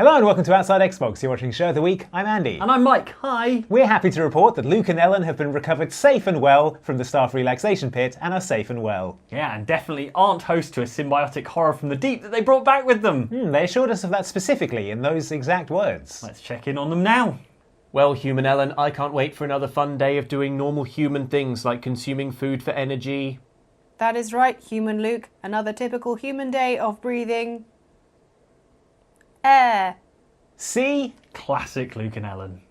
Hello and welcome to Outside Xbox. You're watching Show of the Week. I'm Andy. And I'm Mike. Hi. We're happy to report that Luke and Ellen have been recovered safe and well from the staff relaxation pit and are safe and well. Yeah, and definitely aren't host to a symbiotic horror from the deep that they brought back with them. They assured us of that specifically in those exact words. Let's check in on them now. Well, human Ellen, I can't wait for another fun day of doing normal human things like consuming food for energy. That is right, human Luke. Another typical human day of breathing air. See? Classic Luke and Ellen.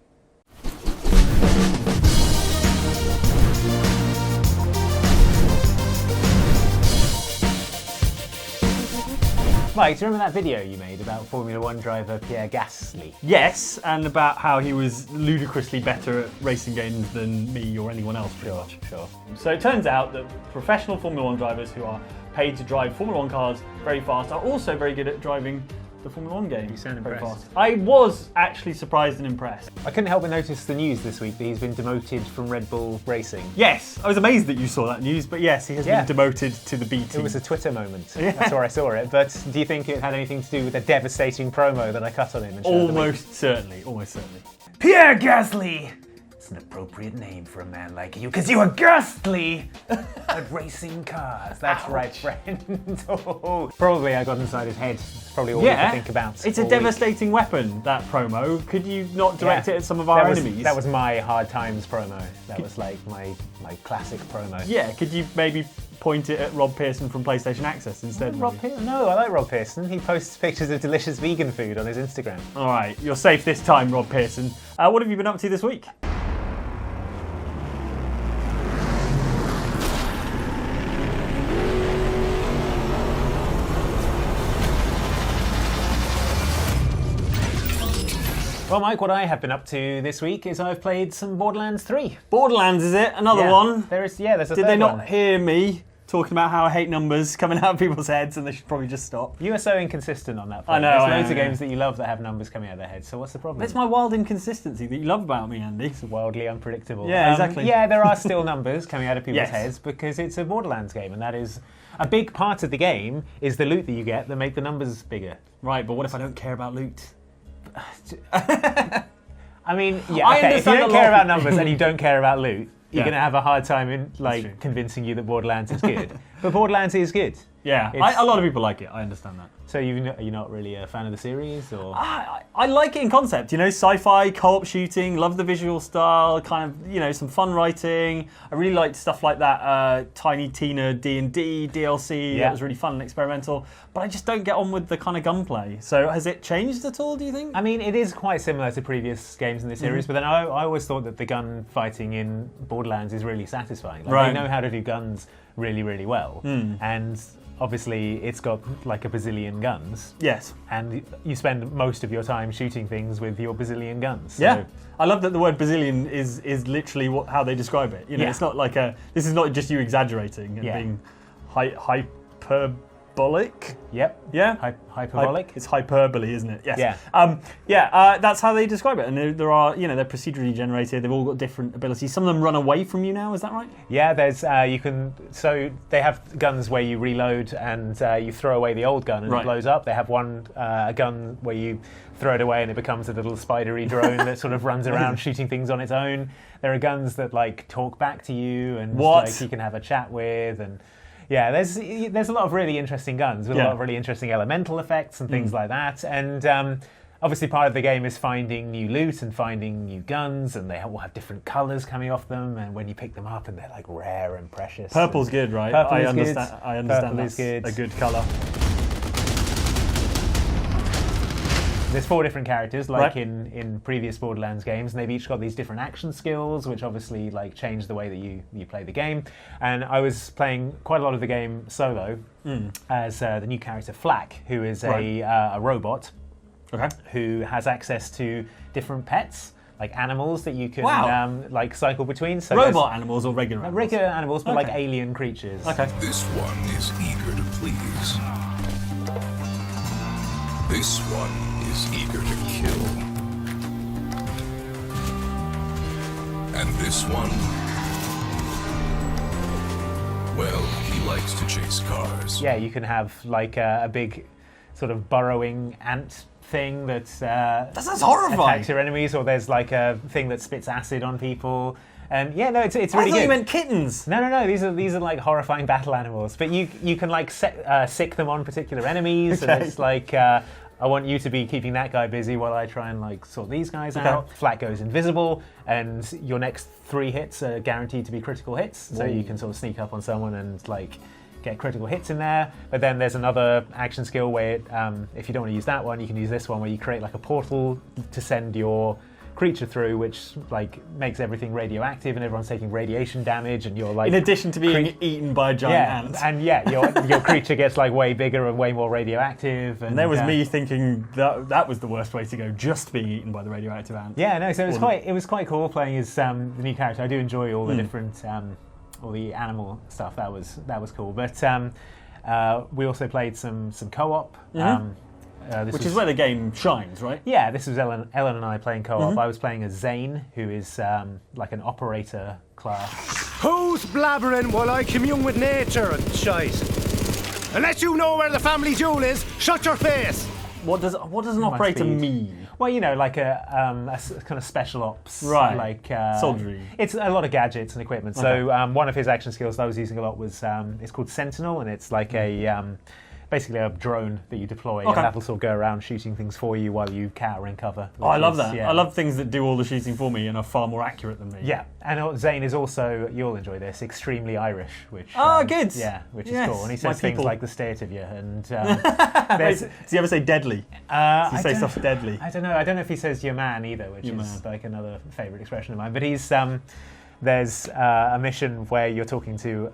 Mike, do you remember that video you made about Formula One driver Pierre Gasly? Yes, and about how he was ludicrously better at racing games than me or anyone else, pretty much. Sure. So it turns out that professional Formula One drivers who are paid to drive Formula One cars very fast are also very good at driving the Formula One game. You sound very impressed. fast. I was actually surprised and impressed. I couldn't help but notice the news this week that he's been demoted from Red Bull Racing. Yes, I was amazed that you saw that news, but yes, he has been demoted to the B team. It was a Twitter moment. That's where I saw it. But do you think it had anything to do with the devastating promo that I cut on him? And Almost certainly. Pierre Gasly! It's an appropriate name for a man like you, because you are ghastly at racing cars. That's right, friend. Oh, probably I got inside his head. It's probably all we can think about. It's a devastating weapon, that promo. Could you not direct it at some of our enemies? That was my Hard Times promo. That was like my classic promo. Yeah, could you maybe point it at Rob Pearson from PlayStation Access instead? Rob Pearson? No, I like Rob Pearson. He posts pictures of delicious vegan food on his Instagram. All right, you're safe this time, Rob Pearson. What have you been up to this week? Well, Mike, what I have been up to this week is I've played some Borderlands 3. Borderlands, is it? Another one? There's a third one. Did they not hear me talking about how I hate numbers coming out of people's heads and they should probably just stop? You are so inconsistent on that I point. know. There's loads of games that you love that have numbers coming out of their heads, so what's the problem? It's my wild inconsistency that you love about me, Andy. It's wildly unpredictable. Yeah, exactly. Yeah, there are still numbers coming out of people's heads because it's a Borderlands game, and that is a big part of the game is the loot that you get that make the numbers bigger. Right, but what if I don't care about loot? I mean, yeah, okay, if you don't care about numbers and you don't care about loot, you're going to have a hard time in convincing you that Borderlands is good. But Borderlands is good. Yeah, a lot of people like it. I understand that. So you're not really a fan of the series, or? I like it in concept. You know, sci-fi, co-op shooting. Love the visual style. Kind of, some fun writing. I really liked stuff like that. Tiny Tina D&D DLC. Yeah. That was really fun and experimental. But I just don't get on with the kind of gunplay. So has it changed at all? Do you think? I mean, it is quite similar to previous games in the series, but then I always thought that the gun fighting in Borderlands is really satisfying. They know how to do guns really, really well, and obviously it's got like a bazillion guns. Yes. And you spend most of your time shooting things with your bazillion guns. So. Yeah. I love that the word bazillion is literally how they describe it. It's not like this is not just you exaggerating and being hyperbolic. Yep. Yeah. Hyperbolic. It's hyperbole, isn't it? Yes. Yeah. That's how they describe it. And there are, they're procedurally generated. They've all got different abilities. Some of them run away from you now. Is that right? Yeah. There's So they have guns where you reload and you throw away the old gun and it blows up. They have one gun where you throw it away and it becomes a little spidery drone that sort of runs around shooting things on its own. There are guns that talk back to you and you can have a chat with and. Yeah, there's a lot of really interesting guns with a lot of really interesting elemental effects and things like that. And obviously part of the game is finding new loot and finding new guns, and they will have different colours coming off them, and when you pick them up and they're rare and precious. Purple's good, right? I understand that's a good colour. There's 4 different characters, in previous Borderlands games, and they've each got these different action skills, which obviously change the way that you play the game. And I was playing quite a lot of the game solo as the new character Flak, who is a robot who has access to different pets, like animals that you can cycle between. So robot animals or regular animals? Regular animals, but alien creatures. Okay. This one is eager to please. This one is eager to kill. And this one, well, he likes to chase cars. Yeah, you can have a big sort of burrowing ant thing that sounds horrifying. attacks your enemies, or there's like a thing that spits acid on people. And yeah, no, it's really I thought good. you meant kittens. No. These are like horrifying battle animals. But you can like sick them on particular enemies, Okay. and it's like I want you to be keeping that guy busy while I try and like sort these guys out. Flat goes invisible, and your next 3 hits are guaranteed to be critical hits. So you can sort of sneak up on someone and like get critical hits in there. But then there's another action skill where if you don't want to use that one, you can use this one where you create like a portal to send your creature through, which like makes everything radioactive and everyone's taking radiation damage, and you're like, In addition to being eaten by a giant ant. and your creature gets like way bigger and way more radioactive. And There was me thinking that was the worst way to go, just being eaten by the radioactive ant. Yeah, no. So it was quite cool playing as the new character. I do enjoy all the different all the animal stuff. That was cool. But we also played some co-op. Which is where the game shines, right? Yeah, this was Ellen and I playing co-op. I was playing as Zane, who is like an operator class. Who's blabbering while I commune with nature and shite? Unless you know where the family jewel is, shut your face! What does an operator be- mean? Well, you know, like a kind of special ops, Right. Like Soldiery. It's a lot of gadgets and equipment. Okay. So one of his action skills that I was using a lot was it's called Sentinel, and it's like a basically a drone that you deploy, and that'll sort of go around shooting things for you while you cower in cover. Oh, I love is- that. yeah. I love things that do all the shooting for me and are far more accurate than me. Yeah, and Zane is also, you'll enjoy this, extremely Irish, which good. Yeah, which Yes, is cool. And he my says things people. like the state of you, and there's, Does he ever say deadly? Does he say stuff deadly? I don't know if he says your man either, which Your is man. like another favourite expression of mine. But he's there's a mission where you're talking to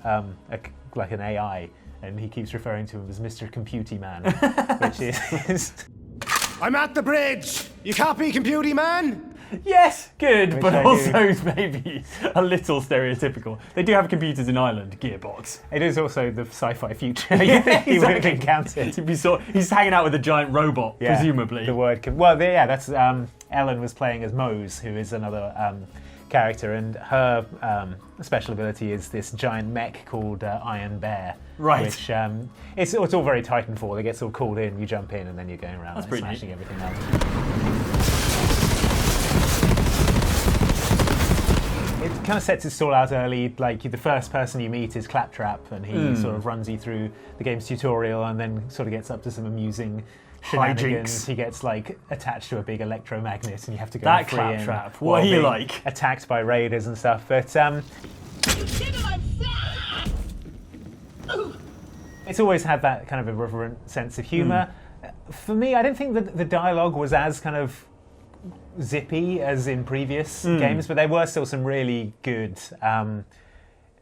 like an AI, and he keeps referring to him as Mr. Computy Man, which is I'm at the bridge! You copy, computy man? Yes, good, but I also maybe a little stereotypical. They do have computers in Ireland, Gearbox. it is also the sci-fi future you think he would have encountered. He's hanging out with a giant robot, Yeah, presumably. The word that's Ellen was playing as Mose, who is another character, and her special ability is this giant mech called Iron Bear. Right. Which it's all very Titanfall. They get sort of called in, you jump in, and then you're going around That's and pretty smashing neat. everything up. It kind of sets its stall out early. Like the first person you meet is Claptrap, and he sort of runs you through the game's tutorial, and then sort of gets up to some amusing shenanigans. Hijinks. He gets like attached to a big electromagnet, and you have to go That free him Claptrap, what while are you being like? attacked by raiders and stuff. But it's always had that kind of irreverent sense of humour. For me, I don't think that the dialogue was as kind of zippy as in previous games, but there were still some really good,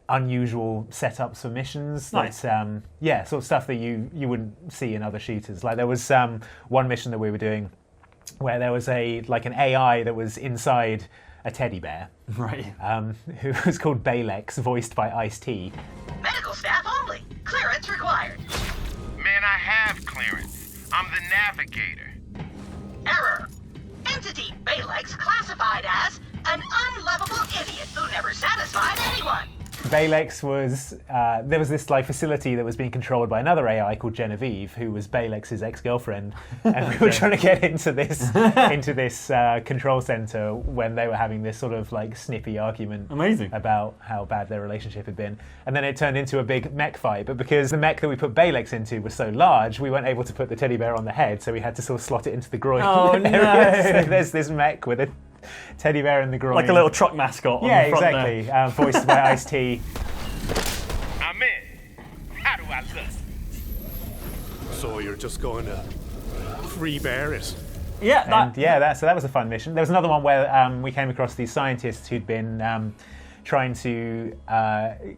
unusual setups for missions. Nice. That, sort of stuff that you wouldn't see in other shooters. Like there was one mission that we were doing where there was an AI that was inside a teddy bear, Right. who was called Balex, voiced by Ice-T. Medical staff only. Clearance required. Man, I have clearance. I'm the navigator. Error. Entity Balex classified as an unlovable idiot who never satisfied anyone. Balex was there was this like facility that was being controlled by another AI called Genevieve, who was Balex's ex-girlfriend, and we were trying to get into this control center when they were having this sort of like snippy argument Amazing. about how bad their relationship had been, and then it turned into a big mech fight. But because the mech that we put Balex into was so large, we weren't able to put the teddy bear on the head, so we had to sort of slot it into the groin. Oh, area. no. So there's this mech with a teddy bear in the groin, Like a little truck mascot on yeah, the front exactly. there. Voiced by Ice-T. I'm in. How do I look? So you're just going to free bear it? Yeah, And so that was a fun mission. There was another one where we came across these scientists who'd been trying to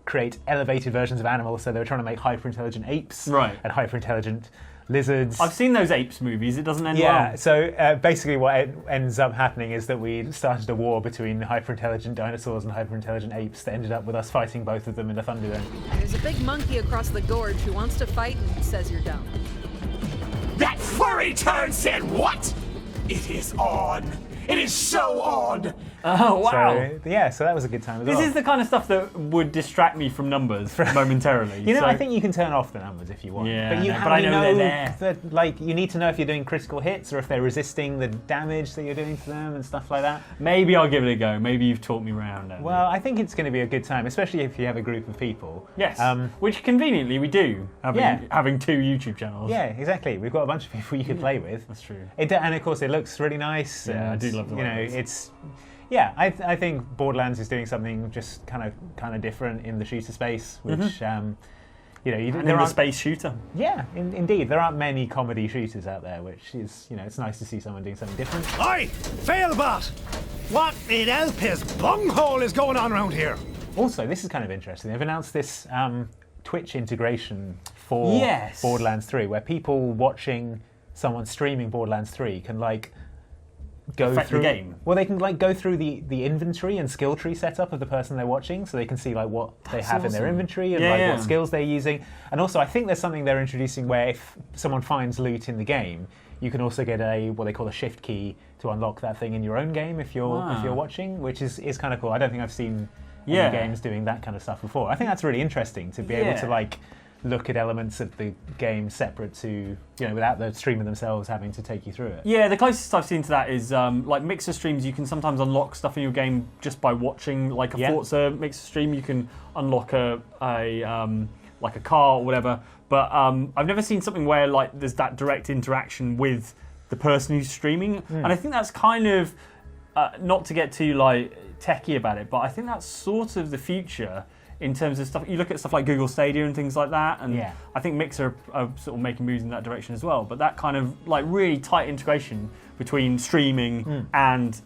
create elevated versions of animals. So they were trying to make hyper-intelligent apes Right. and hyper-intelligent lizards. I've seen those apes movies. It doesn't end Yeah, well. so basically what ends up happening is that we started a war between hyper-intelligent dinosaurs and hyper-intelligent apes that ended up with us fighting both of them in a Thunderdome. There's a big monkey across the gorge who wants to fight and says you're dumb. That furry turd said what? It is on. It is so on. Oh, wow. So that was a good time as This well. is the kind of stuff that would distract me from numbers momentarily. You know, I think you can turn off the numbers if you want. Yeah, but I know they're there. That, like, you need to know if you're doing critical hits or if they're resisting the damage that you're doing to them and stuff like that. Maybe I'll give it a go. Maybe you've talked me around. Andy. Well, I think it's going to be a good time, especially if you have a group of people. Yes, which conveniently we do, having 2 YouTube channels. Yeah, exactly. We've got a bunch of people you can play with. That's true. And of course, it looks really nice. Yeah, and, I do love the way it looks. It's... Yeah, I think Borderlands is doing something just kind of different in the shooter space, which in the space shooter. Yeah, indeed, there aren't many comedy shooters out there, which is it's nice to see someone doing something different. Oi, Failbot! What in Elpis bunghole is going on around here? Also, this is kind of interesting. They've announced this Twitch integration for Borderlands 3, where people watching someone streaming Borderlands 3 can go through the game. Well, they can go through the inventory and skill tree setup of the person they're watching, so they can see what they have in their inventory and what skills they're using. And also, I think there's something they're introducing where if someone finds loot in the game, you can also get what they call a shift key to unlock that thing in your own game if you're watching, which is kind of cool. I don't think I've seen any games doing that kind of stuff before. I think that's really interesting to be able to look at elements of the game separate to, without the streamer themselves having to take you through it. Yeah, the closest I've seen to that is mixer streams. You can sometimes unlock stuff in your game just by watching a Forza mixer stream. You can unlock a car or whatever. But I've never seen something where there's that direct interaction with the person who's streaming. And I think that's kind of, not to get too techie about it, but I think that's sort of the future. In terms of stuff, you look at stuff like Google Stadia and things like that, and I think Mixer are sort of making moves in that direction as well. But that kind of really tight integration between streaming and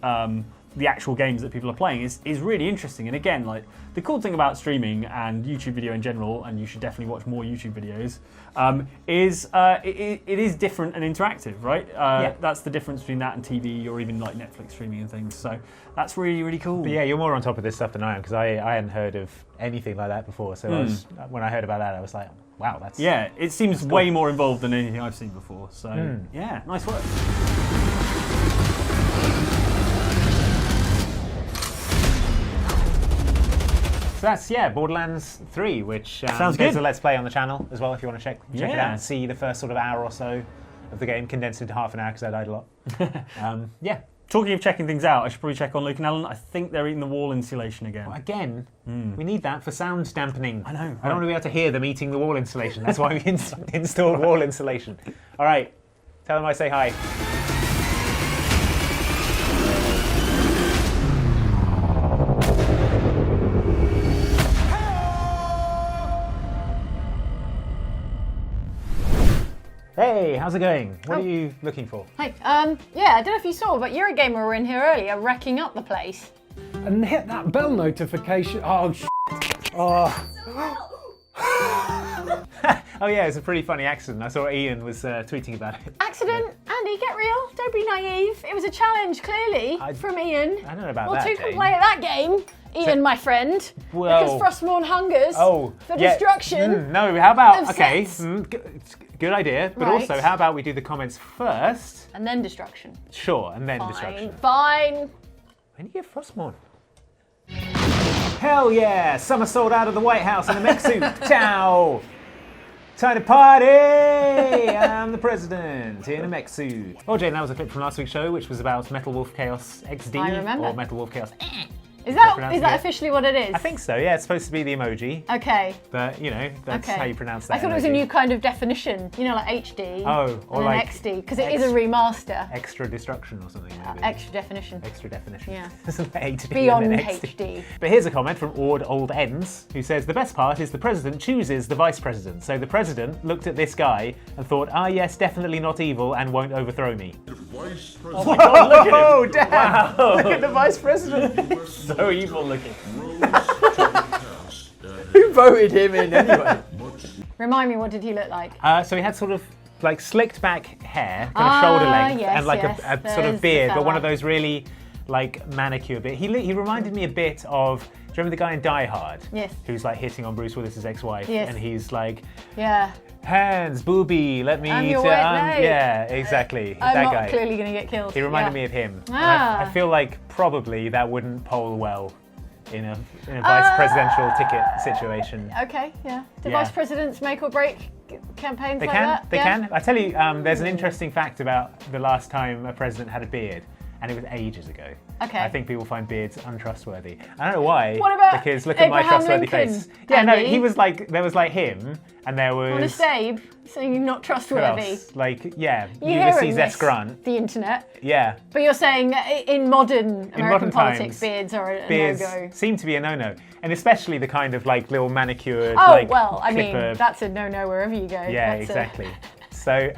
the actual games that people are playing is really interesting. And again, the cool thing about streaming and YouTube video in general, and you should definitely watch more YouTube videos, is it is different and interactive, right? That's the difference between that and TV or even Netflix streaming and things. So that's really, really cool. But yeah, you're more on top of this stuff than I am, because I hadn't heard of anything like that before. So when I heard about that, I was like, wow, that's... Yeah, it seems way more involved than anything I've seen before. So yeah, nice work. So that's, Borderlands 3, which sounds good. There's a Let's Play on the channel as well if you want to check it out and see the first sort of hour or so of the game, condensed into half an hour because I died a lot. Talking of checking things out, I should probably check on Luke and Ellen. I think they're eating the wall insulation again. Well, again, we need that for sound dampening. I know. I don't want to be able to hear them eating the wall insulation. That's why we installed wall insulation. All right, tell them I say hi. Hey, how's it going? What are you looking for? Hey, I don't know if you saw, but Eurogamer were in here earlier wrecking up the place. And hit that bell notification. Oh, oh. Oh yeah, it's a pretty funny accident. I saw Ian was tweeting about it. Accident? Andy, get real. Don't be naive. It was a challenge, clearly, from Ian. I don't know about that, Well, two Jane. can play at that game. Ian, my friend. Well, because Frostmourne hungers for destruction. No, how about... of Okay, sex. good idea. But Right. also, how about we do the comments first? And then destruction. Sure, and then destruction. Fine. When do you get Frostmourne? Hell yeah! Summer sold out of the White House in a mech suit. Ciao! Time to party! I'm the president in a mech suit. Oh, Jane, that was a clip from last week's show, which was about Metal Wolf Chaos XD. I remember. Or Metal Wolf Chaos. Is that officially what it is? I think so, yeah. It's supposed to be the emoji. Okay. But, that's how you pronounce that. I thought it was a new kind of definition, like HD. Oh, or and like XD, because it is a remaster. Extra destruction or something, maybe. Extra definition. Extra definition. Yeah. HD Beyond and then HD. But here's a comment from Old Ends, who says, the best part is the president chooses the vice president. So the president looked at this guy and thought, yes, definitely not evil and won't overthrow me. Oh my God, look at him. Oh, damn. Wow. Look at the vice president. So evil looking. Who voted him in anyway? Remind me, what did he look like? So he had sort of slicked back hair, kind of shoulder length, yes, and like yes. a sort of There's the beard, but one fella. of those really like manicure bit. He reminded me a bit of. Do you remember the guy in Die Hard? Yes. Who's like hitting on Bruce Willis's ex-wife, Yes. and he's like, Yeah. hands, booby, let me. I'm your white knight. Yeah, exactly. I'm that not guy. clearly going to get killed. He reminded me of him. And Ah. I feel like probably that wouldn't poll well in a vice presidential ticket situation. Okay, yeah. Do Yeah. vice presidents make or break campaigns They like can. that? They Yeah? can. I tell you, there's an interesting fact about the last time a president had a beard, and it was ages ago. Okay. I think people find beards untrustworthy. I don't know why. What about because look at my Abraham trustworthy Lincoln, face. Yeah, no, Andy? he was like there was like him, and there was Honest Abe, saying you're not who trustworthy. else? Like yeah, You hear Ulysses in S. this, Grant. the internet. Yeah. But you're saying in modern American modern politics, times, beards are a Beards no-go. seem to be a no-no, and especially the kind of like little manicured. Oh, like, well, I mean, clipper- that's a no-no wherever you go. Yeah, That's exactly. So,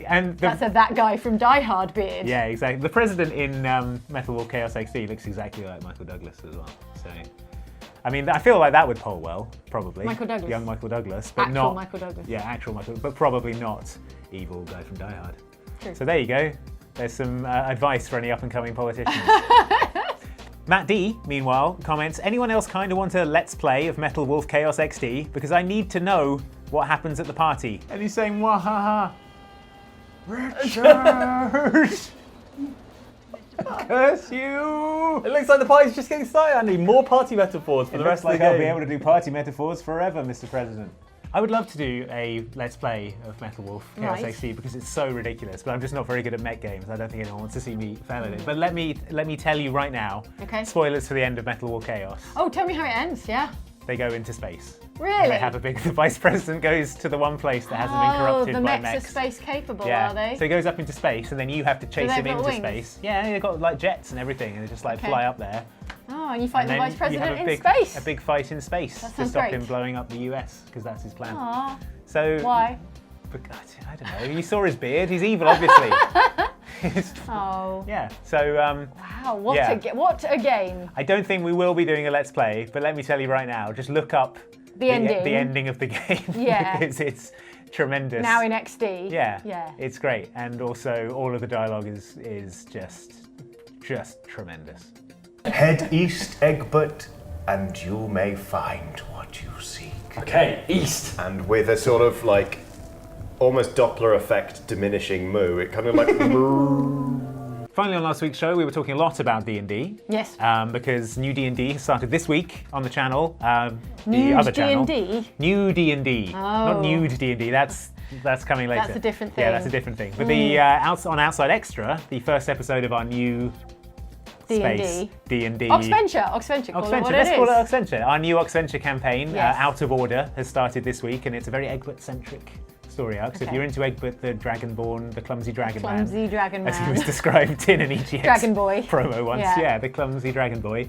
and the, That's a that guy from Die Hard beard. yeah, exactly. The president in Metal Wolf Chaos XD looks exactly like Michael Douglas as well. So, I mean, I feel like that would poll well, probably. Michael Douglas. Young Michael Douglas, but Actual not Michael Douglas. Yeah, actual Michael, but probably not evil guy from Die Hard. True. So there you go. There's some advice for any up-and-coming politicians. Matt D, meanwhile, comments, anyone else kind of want a Let's Play of Metal Wolf Chaos XD? Because I need to know what happens at the party. And he's saying, wahaha. Richard! Curse you! It looks like the party's just getting started, Andy. More party metaphors for It the looks rest of like the game. I'll be able to do party metaphors forever, Mr. President. I would love to do a Let's Play of Metal Wolf Chaos Right. XD because it's so ridiculous, but I'm just not very good at mech games. I don't think anyone wants to see me fail at it. But let me tell you right now, Okay. spoilers for the end of Metal Wolf Chaos. Oh, tell me how it ends, yeah. They go into space. Really? They have the vice president goes to the one place that hasn't been corrupted the by mechs are mechs. space capable, Yeah. are they? So he goes up into space, and then you have to chase they him have into little wings? space. Yeah, they've got like jets and everything, and they just like Okay. fly up there. Oh, and you fight And the then vice you president have in a big, space. A big fight in space That to sounds stop great. him blowing up the US, because that's his plan. Aw. So Why? I don't know. You saw his beard. He's evil, obviously. Oh. Yeah. So Wow, what Yeah. what a game. I don't think we will be doing a Let's Play, but let me tell you right now, just look up The ending. the ending of the game. Yeah. Because it's tremendous. Now in XD. Yeah. Yeah. It's great, and also all of the dialogue is just tremendous. Head east, Egbert, and you may find what you seek. Okay, east. And with a sort of like almost Doppler effect diminishing moo, it kind of like moo. Finally, on last week's show, we were talking a lot about D&D. Yes. Because new D&D has started this week on the channel. The Nude other channel. D&D? New D&D. Not Oh. nude D&D. That's coming later. That's a different Yeah, thing. that's a different thing. But the on Outside Extra, the first episode of our new space D&D. Oxventure, call it what Let's it call it is. Oxventure. Our new Oxventure campaign, Yes. Out of Order, has started this week, and it's a very Egbert-centric story arc. So if Okay. you're into Egbert, the Dragonborn, the clumsy dragon Clumsy dragon as he man. was described in an EGX Dragon boy. promo once. Yeah. Yeah, the clumsy dragon boy.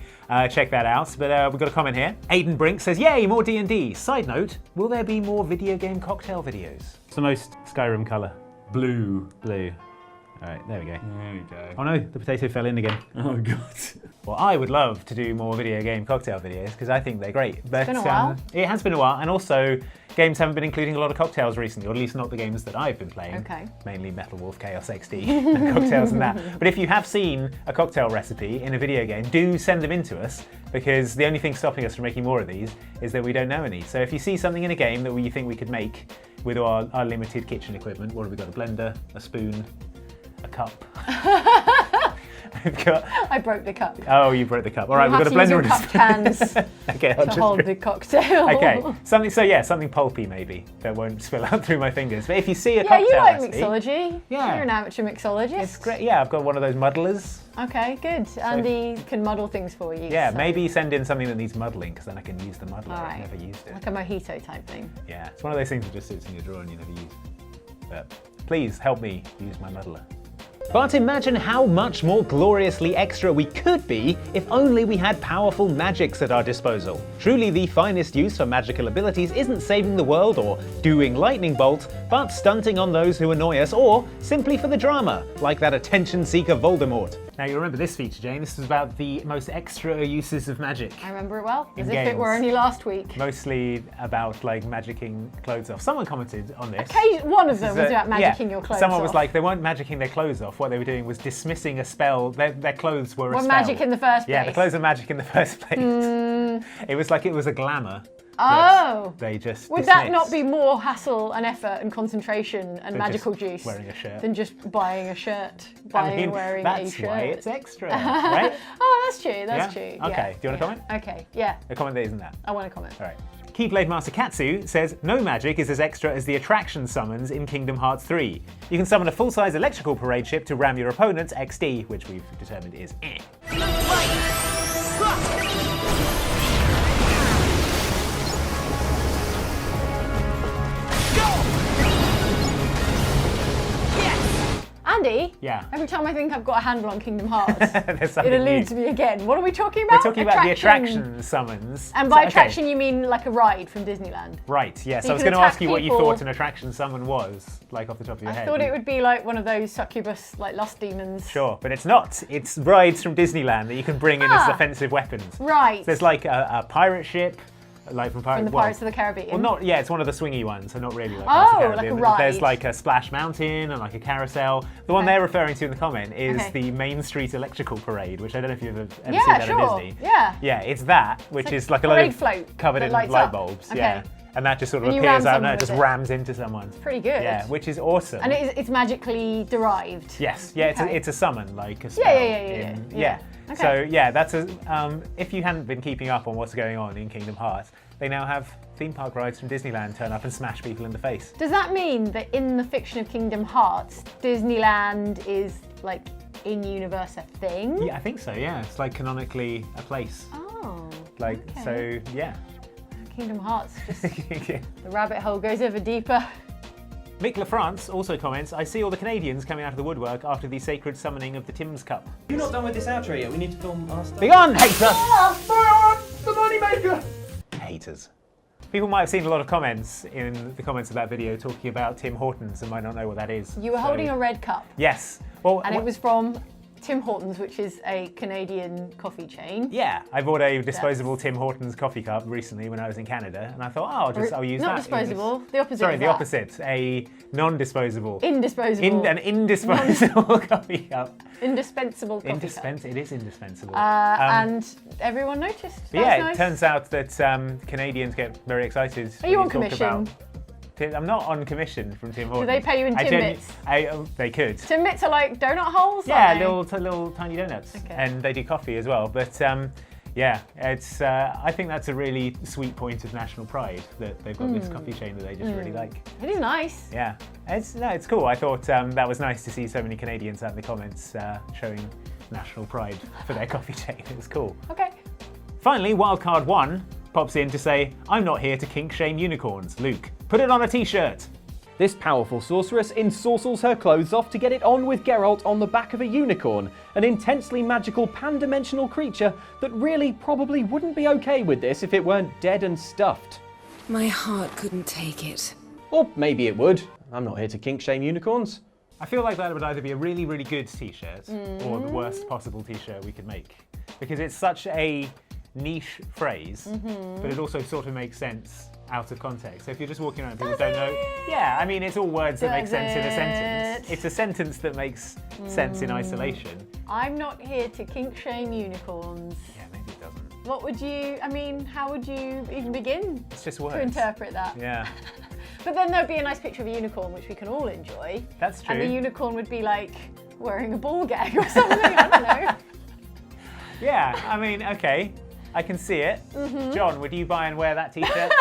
Check that out. But we've got a comment here. Aidan Brink says, "Yay, more D&D." Side note: will there be more video game cocktail videos? It's the most Skyrim colour. Blue. Blue. All right, there we go. There we go. Oh no, the potato fell in again. Oh god. Well, I would love to do more video game cocktail videos because I think they're great. But been a while. It has been a while, and also games haven't been including a lot of cocktails recently, or at least not the games that I've been playing. Okay. Mainly Metal Wolf Chaos XD and cocktails and that. But if you have seen a cocktail recipe in a video game, do send them in to us, because the only thing stopping us from making more of these is that we don't know any. So if you see something in a game that you think we could make with our limited kitchen equipment, what have we got? A blender, a spoon, a cup. We've got... I broke the cup. Oh, you broke the cup. All right, You we've got a have to blender use your and a cupped spoon. hands Okay, I'll to just hold the cocktail. Okay, something pulpy maybe that won't spill out through my fingers. But if you see a Yeah, cocktail you like recipe, mixology. Yeah. You're an amateur mixologist. it's great. Yeah, I've got one of those muddlers. Okay, good. Andy can muddle things for you. Yeah, so- maybe send in something that needs muddling, because then I can use the muddler. All I've right. never used it. Like a mojito type thing. Yeah, it's one of those things that just sits in your drawer and you never use. But please help me use my muddler. But imagine how much more gloriously extra we could be if only we had powerful magics at our disposal. Truly the finest use for magical abilities isn't saving the world or doing lightning bolt, but stunting on those who annoy us, or simply for the drama, like that attention seeker Voldemort. Now you remember this feature, Jane. This is about the most extra uses of magic. I remember it well, as in if it games. were only last week. Mostly about like magicking clothes off. Someone commented on this. One of them was about magicking your clothes Someone off. was like, they weren't magicking their clothes off. What they were doing was dismissing a spell. Their clothes were a spell. magic in the first place. Yeah, the clothes were magic in the first place. It was like it was a glamour. Oh. They just Would that not be more hassle and effort and concentration and magical juice wearing a shirt than just buying a shirt, and wearing a shirt? That's why it's extra, right? Oh, that's true. That's true. Okay. Do you want to comment? Okay. Yeah. A comment that isn't that. I want to comment. All right. Keyblade Master Katsu says, no magic is as extra as the attraction summons in Kingdom Hearts 3. You can summon a full-size electrical parade ship to ram your opponent's XD, which we've determined is eh. Andy? Yeah. Every time I think I've got a handle on Kingdom Hearts, it eludes me again. What are we talking about? We're talking about the attraction summons. And by attraction, you mean like a ride from Disneyland? Right, yes. So I was going to ask you what you thought an attraction summon was, like off the top of your head. I thought it would be like one of those succubus, like lust demons. Sure, but it's not. It's rides from Disneyland that you can bring in as offensive weapons. Right. So there's like a pirate ship. Like from the Pirates of the Caribbean. Well, not it's one of the swingy ones, so not really like Pirates of the Caribbean. like a ride. There's like a Splash Mountain and like a carousel. The one they're referring to in the comment is the Main Street Electrical Parade, which I don't know if you've ever seen that in Disney. Yeah. Yeah, it's that, which is like a parade load float covered in light bulbs. Okay. Yeah. And that just sort of And you appears ram out and it someone just with it. rams into someone. It's pretty good. Yeah, which is awesome. And it's magically derived. Yes, yeah, it's a summon, like a spell. Yeah. Okay. So yeah, that's if you hadn't been keeping up on what's going on in Kingdom Hearts, they now have theme park rides from Disneyland turn up and smash people in the face. Does that mean that in the fiction of Kingdom Hearts, Disneyland is like in universe a thing? Yeah, I think so. Yeah, it's like canonically a place. Oh. Like so, yeah. Kingdom Hearts, just the rabbit hole goes ever deeper. Mick LaFrance also comments, I see all the Canadians coming out of the woodwork after the sacred summoning of the Tim's Cup. You're not done with this outro yet. We need to film our stuff. Be gone, hater! The moneymaker! Haters. People might have seen a lot of comments in the comments of that video talking about Tim Hortons and might not know what that is. You were holding a red cup. Yes. Well, and it was from Tim Hortons, which is a Canadian coffee chain. Yeah, I bought a disposable Tim Hortons coffee cup recently when I was in Canada, and I thought, I'll use that. Not disposable, the opposite. Sorry, of the that. opposite. A non-disposable. Indisposable. An indisposable coffee cup. Indispensable coffee cup. It is indispensable. And everyone noticed. Yeah, nice. It turns out that Canadians get very excited. Are you on commission? I'm not on commission from Tim Hortons. Do they pay you in Timbits? They could. Timbits are like donut holes? Yeah, little tiny donuts. Okay. And they do coffee as well. But yeah, it's. I think that's a really sweet point of national pride that they've got this coffee chain that they just really like. It is nice. Yeah, it's cool. I thought that was nice to see so many Canadians out in the comments showing national pride for their coffee chain. It was cool. Okay. Finally, Wildcard 1 pops in to say, I'm not here to kink shame unicorns. Luke, put it on a t-shirt. This powerful sorceress ensorcels her clothes off to get it on with Geralt on the back of a unicorn, an intensely magical pan-dimensional creature that really probably wouldn't be okay with this if it weren't dead and stuffed. My heart couldn't take it. Or maybe it would. I'm not here to kink shame unicorns. I feel like that would either be a really, really good t-shirt or the worst possible t-shirt we could make. Because it's such a niche phrase, but it also sort of makes sense out of context. So if you're just walking around and people don't know, yeah, I mean, it's all words that make sense in a sentence. It's a sentence that makes sense in isolation. I'm not here to kink shame unicorns. Yeah, maybe it doesn't. What would you, I mean, how would you even begin It's just words. to interpret that? Yeah. But then there'd be a nice picture of a unicorn, which we can all enjoy. That's true. And the unicorn would be like wearing a ball gag or something, I don't know. Yeah, I mean, okay, I can see it. John, would you buy and wear that t-shirt?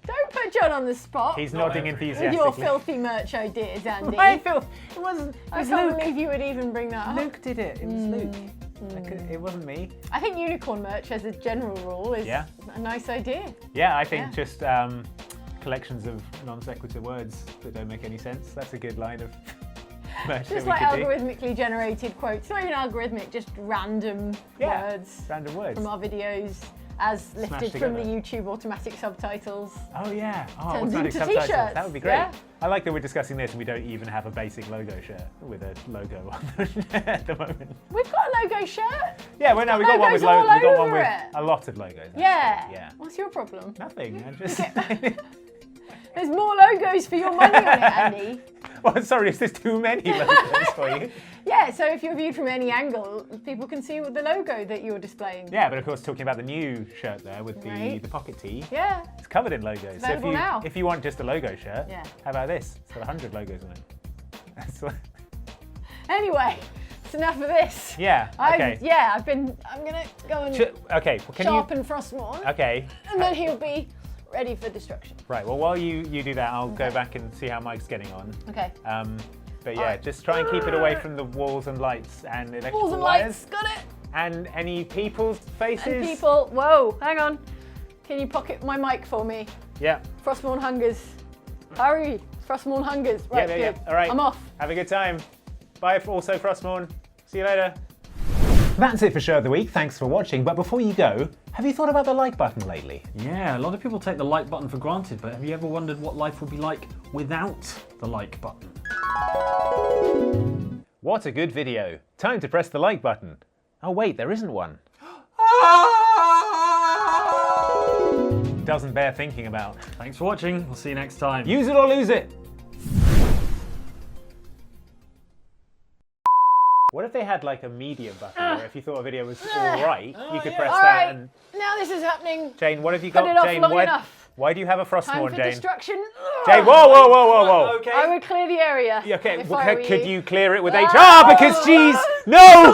Don't put John on the spot. He's nodding enthusiastically. With your filthy merch ideas, Andy. I feel it wasn't. I can't believe you would even bring that up. Luke did it. It was Luke. It wasn't me. I think unicorn merch, as a general rule, is a nice idea. Yeah, I think just collections of non sequitur words that don't make any sense. That's a good line of merch. Just like algorithmically generated quotes. Not even algorithmic, just random words. Random words. From our videos. as lifted from the together. YouTube automatic subtitles. Oh yeah. Oh, Turns automatic into subtitles. t-shirts. That would be great. Yeah. I like that we're discussing this and we don't even have a basic logo shirt with a logo on it at the moment. We've got a logo shirt. Yeah, well, no, we got one with logos all we got one over with it. a lot of logos. actually. Yeah. Yeah. What's your problem? Nothing. I just. There's more logos for your money on it, Andy. Well, sorry, is there too many logos for you? Yeah, so if you're viewed from any angle, people can see the logo that you're displaying. Yeah, but of course, talking about the new shirt there with the, Right. the pocket tee, Yeah. it's covered in logos. So Available now. if you want just a logo shirt, Yeah. how about this? It's got 100 logos on it. That's what- Anyway, it's enough of this. Yeah, okay. I'm gonna go and Okay, well, can sharpen Frostmourne. Okay. And then he'll be ready for destruction. Right, well, while you do that, I'll go back and see how Mike's getting on. Okay. But yeah, Alright. just try and keep it away from the walls and lights and electrical Walls and wires. lights, got it. And any people's faces. And people, whoa, hang on. Can you pocket my mic for me? Yeah. Frostmourne hungers. Hurry, Frostmourne hungers. Right, yeah. good. All right. I'm off. Have a good time. Bye, also Frostmourne. See you later. That's it for Show of the Week. Thanks for watching. But before you go, have you thought about the like button lately? Yeah, a lot of people take the like button for granted, but have you ever wondered what life would be like without the like button? What a good video. Time to press the like button. Oh wait, there isn't one. Doesn't bear thinking about. Thanks for watching. We'll see you next time. Use it or lose it. What if they had like a medium button where if you thought a video was alright, you could press All that right, and... now this is happening. Jane, what have you Put got? it off Jane, long enough. why do you have a Time Frostmourne, for Jane? destruction. Jane, whoa. Okay. I would clear the area. Okay, if well, I were could you. you clear it with HR? Because geez, no!